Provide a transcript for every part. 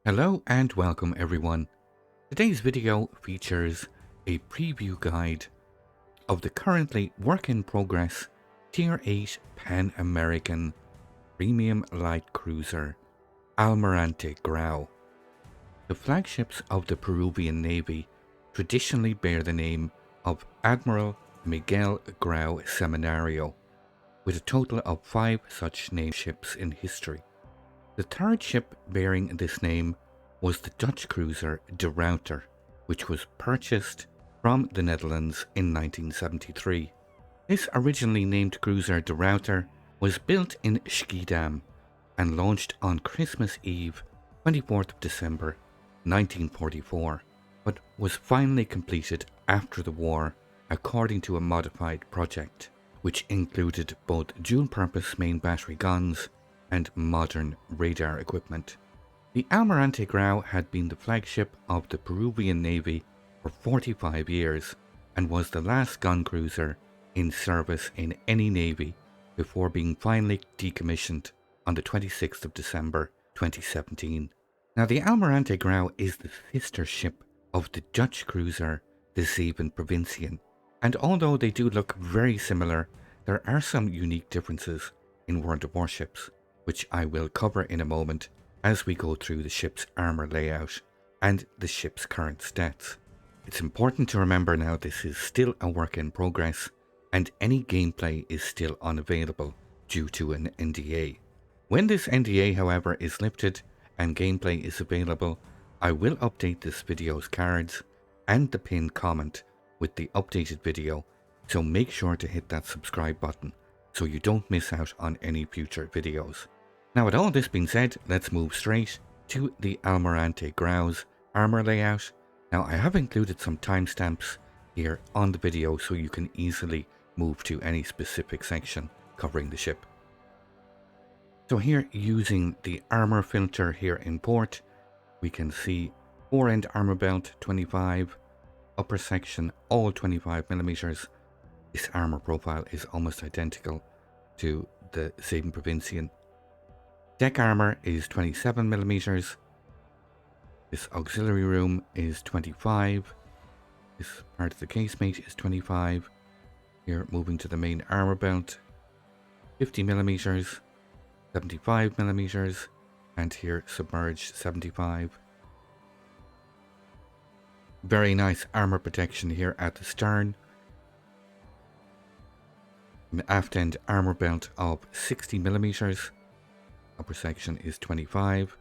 Hello and welcome everyone. Today's video features a preview guide of the currently work-in-progress Tier 8 Pan-American Premium Light Cruiser Almirante Grau. The flagships of the Peruvian Navy traditionally bear the name of Admiral Miguel Grau Seminario, with a total of 5 such named ships in history. The third ship bearing this name was the Dutch cruiser De Ruyter, which was purchased from the Netherlands in 1973. This originally named cruiser De Ruyter was built in Schiedam and launched on Christmas Eve, 24th of December 1944, but was finally completed after the war according to a modified project, which included both dual-purpose main battery guns and modern radar equipment. The Almirante Grau had been the flagship of the Peruvian Navy for 45 years and was the last gun cruiser in service in any navy before being finally decommissioned on the 26th of December 2017. Now, the Almirante Grau is the sister ship of the Dutch cruiser the Zeven Provinciën, and although they do look very similar, there are some unique differences in World of Warships, which I will cover in a moment as we go through the ship's armour layout and the ship's current stats. It's important to remember now this is still a work in progress and any gameplay is still unavailable due to an NDA. When this NDA, however, is lifted and gameplay is available, I will update this video's cards and the pinned comment with the updated video, so make sure to hit that subscribe button so you don't miss out on any future videos. Now, with all this being said, let's move straight to the Almirante Grau's armour layout. Now, I have included some timestamps here on the video so you can easily move to any specific section covering the ship. So here, using the armour filter here in port, we can see fore-end armour belt 25, upper section all 25mm. This armour profile is almost identical to the Zeven Provinciën. Deck armour is 27mm. This auxiliary room is 25. This part of the casemate is 25. Here, moving to the main armour belt, 50mm, 75mm, and here submerged 75. Very nice armour protection here at the stern. An aft end armour belt of 60mm. Upper section is 25.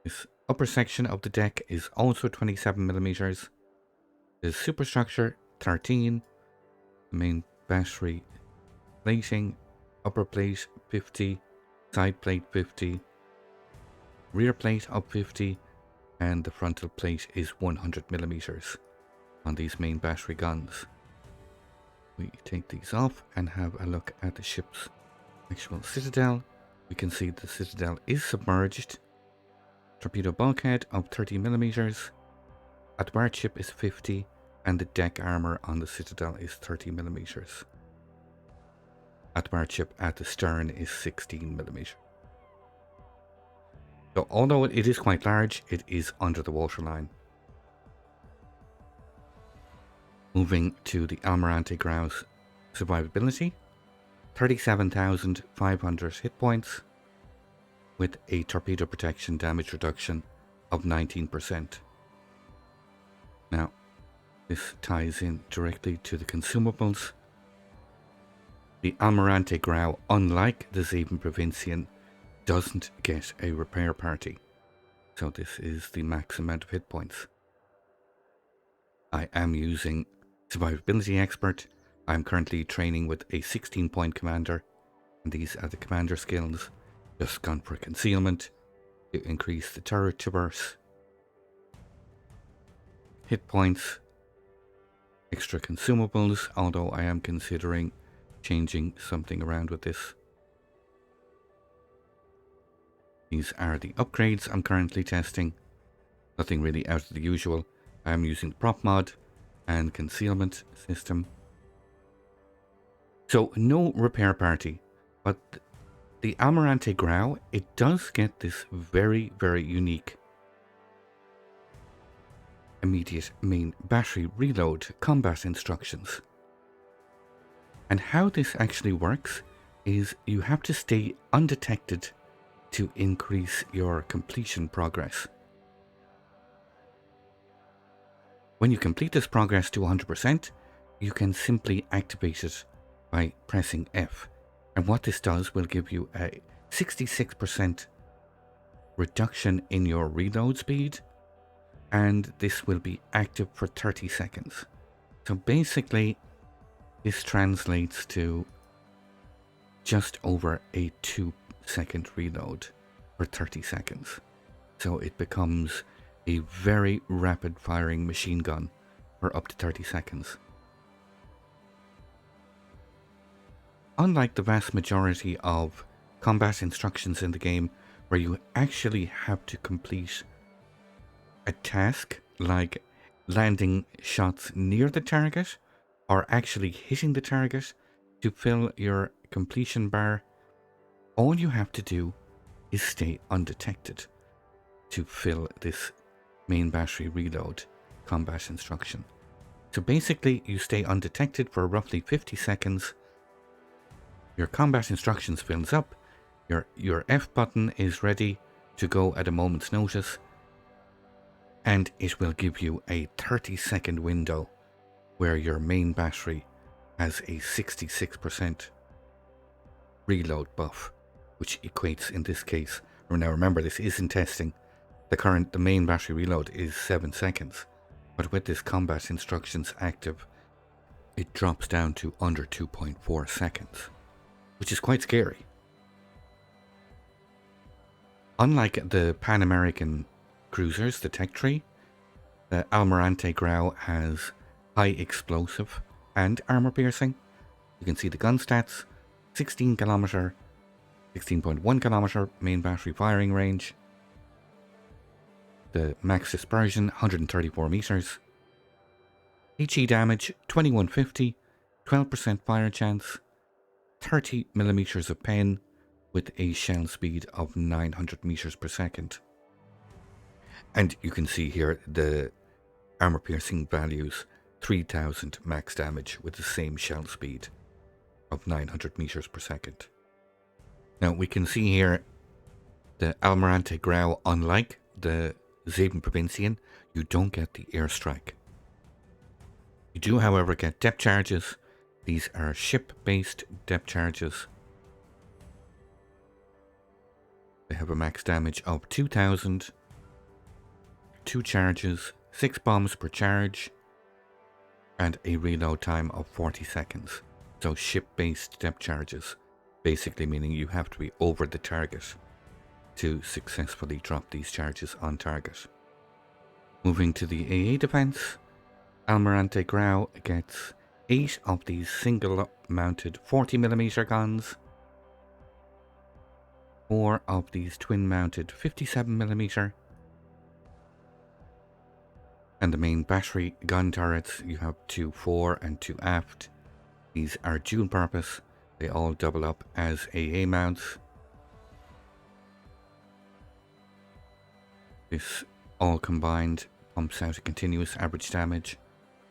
This upper section of the deck is also 27mm. The superstructure 13. The main battery plating, upper plate 50, side plate 50, rear plate of 50, and the frontal plate is 100mm on these main battery guns. We take these off and have a look at the ship's actual citadel. We can see the citadel is submerged. Torpedo bulkhead of 30mm. At the Warship is 50, and the deck armour on the citadel is 30mm. At the Warship at the stern is 16mm. So although it is quite large, it is under the waterline. Moving to the Almirante Grau's survivability. 37,500 hit points with a torpedo protection damage reduction of 19%. Now, this ties in directly to the consumables. The Almirante Grau, unlike the Zeven Provinciën, doesn't get a repair party, so this is the max amount of hit points. I am using Survivability Expert. I'm currently training with a 16-point commander, and these are the commander skills. Just gone for Concealment to increase the turret traverse, hit points, extra consumables, although I am considering changing something around with this. These are the upgrades I'm currently testing. Nothing really out of the usual. I am using the prop mod and Concealment system. So no repair party, but The Almirante Grau, it does get this very, very unique immediate main battery reload combat instructions. And how this actually works is you have to stay undetected to increase your completion progress. When you complete this progress to 100%, you can simply activate it by pressing F. And what this does will give you a 66% reduction in your reload speed, and this will be active for 30 seconds. So basically, this translates to just over a 2-second reload for 30 seconds. So it becomes a very rapid firing machine gun for up to 30 seconds. Unlike the vast majority of combat instructions in the game, where you actually have to complete a task like landing shots near the target or actually hitting the target to fill your completion bar, all you have to do is stay undetected to fill this main battery reload combat instruction. So basically, you stay undetected for roughly 50 seconds. Your combat instructions fills up. Your F button is ready to go at a moment's notice, and it will give you a 30-second window where your main battery has a 66% reload buff, which equates in this case, now remember this is in testing, the main battery reload is 7 seconds, but with this combat instructions active, it drops down to under 2.4 seconds, which is quite scary. Unlike the Pan American cruisers, the Tech Tree, the Almirante Grau has high explosive and armor piercing. You can see the gun stats: 16.1 kilometer main battery firing range. The max dispersion 134 meters. HE damage 2150, 12% fire chance, 30 millimeters of pen with a shell speed of 900 meters per second. And you can see here the armor piercing values: 3000 max damage with the same shell speed of 900 meters per second. Now we can see here the Almirante Grau, unlike the Zeben Provincian, you don't get the airstrike. You do, however, get depth charges. These are ship-based depth charges. They have a max damage of 2000, 2 charges, 6 bombs per charge, and a reload time of 40 seconds. So ship-based depth charges, basically meaning you have to be over the target to successfully drop these charges on target. Moving to the AA defense, Almirante Grau gets 8 of these single-mounted 40mm guns, 4 of these twin-mounted 57mm, and the main battery gun turrets, you have 2 fore and 2 aft. These are dual purpose, they all double up as AA mounts. This all combined pumps out a continuous average damage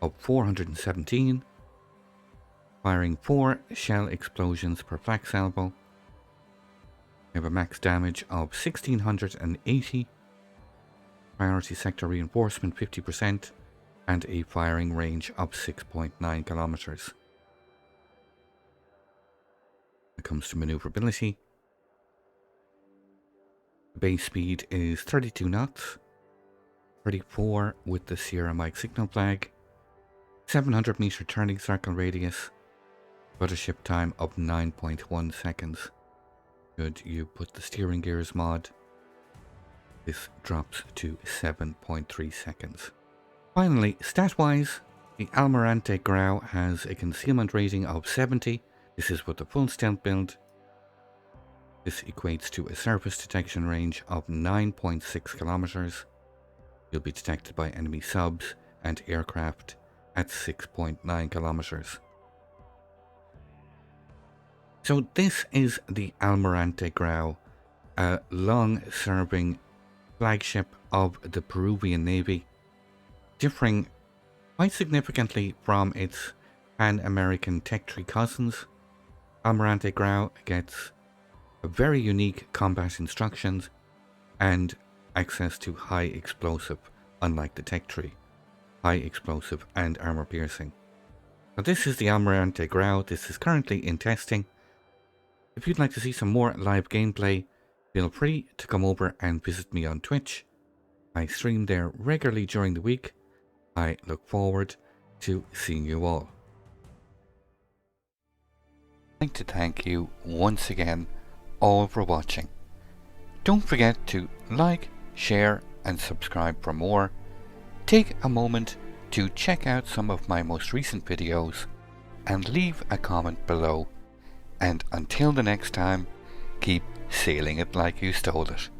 of 417, firing 4 shell explosions per flak salvo. We have a max damage of 1680, priority sector reinforcement 50%, and a firing range of 6.9 kilometers. When it comes to maneuverability, the base speed is 32 knots, 34 with the Sierra Mike signal flag, 700 meter turning circle radius, ruddership time of 9.1 seconds. Should you put the steering gears mod, this drops to 7.3 seconds. Finally, stat-wise, the Almirante Grau has a concealment rating of 70. This is with the full stealth build. This equates to a surface detection range of 9.6 kilometers. You'll be detected by enemy subs and aircraft at 6.9 kilometers. So this is the Almirante Grau, a long-serving flagship of the Peruvian Navy, differing quite significantly from its Pan-American Tech Tree cousins. Almirante Grau gets very unique combat instructions and access to high explosive, unlike the Tech Tree, high explosive and armor piercing. So this is the Almirante Grau. This is currently in testing. If you'd like to see some more live gameplay, feel free to come over and visit me on Twitch. I stream there regularly during the week. I look forward to seeing you all. I'd like to thank you once again all for watching. Don't forget to like, share and subscribe for more. Take a moment to check out some of my most recent videos and leave a comment below. And until the next time, keep sailing it like you stole it.